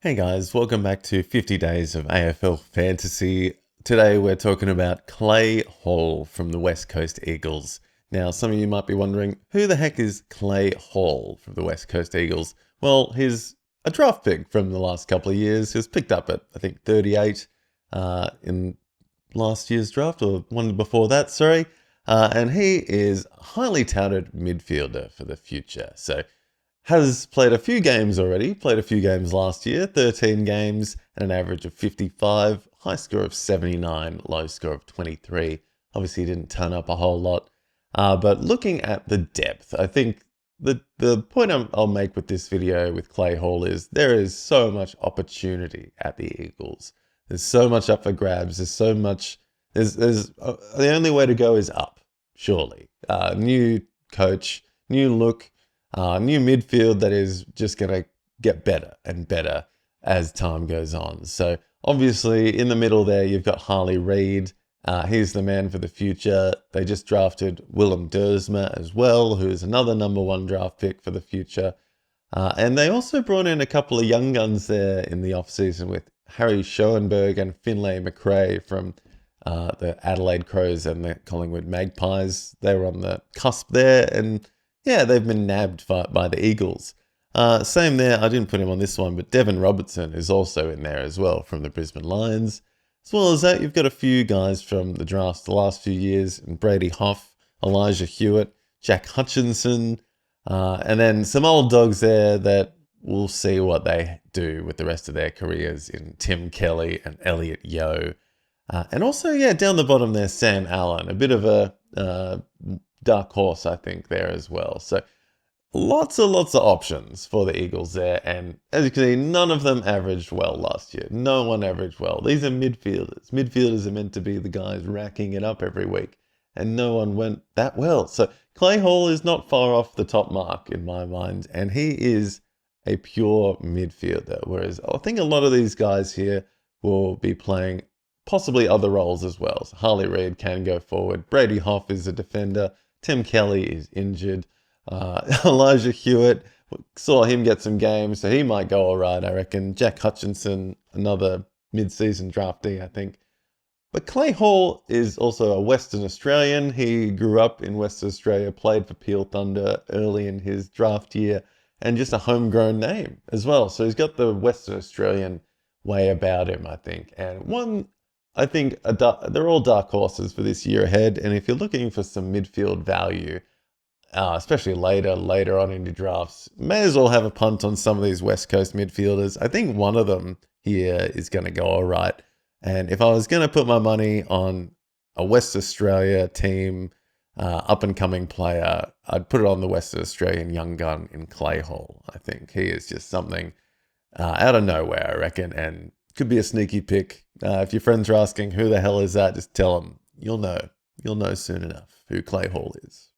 Hey guys, welcome back to 50 Days of AFL Fantasy. Today we're talking about Clay Hall from the West Coast Eagles. Now, some of you might be wondering, who the heck is Clay Hall from the West Coast Eagles? Well, he's a draft pick from the last couple of years. He was picked up at, I think, 38 in last year's draft, or one before that, sorry. And he is a highly touted midfielder for the future. So has played a few games already, played a few games last year, 13 games and an average of 55, high score of 79, low score of 23. Obviously, he didn't turn up a whole lot. But looking at the depth, I think the point I'll make with this video with Clay Hall is there is so much opportunity at the Eagles. There's so much up for grabs. There's so much. The only way to go is up, surely. New coach, new look. New midfield that is just going to get better and better as time goes on. So obviously in the middle there, you've got Harley Reid. He's the man for the future. They just drafted Willem Dersma as well, who is another #1 draft pick for the future. And they also brought in a couple of young guns there in the offseason with Harry Schoenberg and Finlay McRae from the Adelaide Crows and the Collingwood Magpies. They were on the cusp there, and yeah, they've been nabbed by the Eagles. Same there, I didn't put him on this one, but Devon Robertson is also in there as well from the Brisbane Lions. As well as that, you've got a few guys from the drafts the last few years, Brady Hough, Elijah Hewitt, Jack Hutchinson, and then some old dogs there that we'll see what they do with the rest of their careers in Tim Kelly and Elliot Yeo. And also, yeah, down the bottom there, Sam Allen, a bit of a dark horse, I think, there as well. So lots of options for the Eagles there. And as you can see, none of them averaged well last year. No one averaged well. These are midfielders. Midfielders are meant to be the guys racking it up every week. And no one went that well. So Clay Hall is not far off the top mark in my mind. And he is a pure midfielder. Whereas I think a lot of these guys here will be playing possibly other roles as well. So Harley Reid can go forward. Brady Hough is a defender. Tim Kelly is injured. Elijah Hewitt, saw him get some games, so he might go all right, I reckon. Jack Hutchinson, another mid-season draftee, I think. But Clay Hall is also a Western Australian. He grew up in Western Australia, played for Peel Thunder early in his draft year, and just a homegrown name as well. So he's got the Western Australian way about him, I think. And one, I think they're all dark horses for this year ahead. And if you're looking for some midfield value, especially later on in your drafts, may as well have a punt on some of these West Coast midfielders. I think one of them here is going to go all right. And if I was going to put my money on a West Australia team, up-and-coming player, I'd put it on the West Australian young gun in Clay Hall. I think he is just something out of nowhere, I reckon, and could be a sneaky pick. If your friends are asking who the hell is that, just tell them. You'll know. You'll know soon enough who Clay Hall is.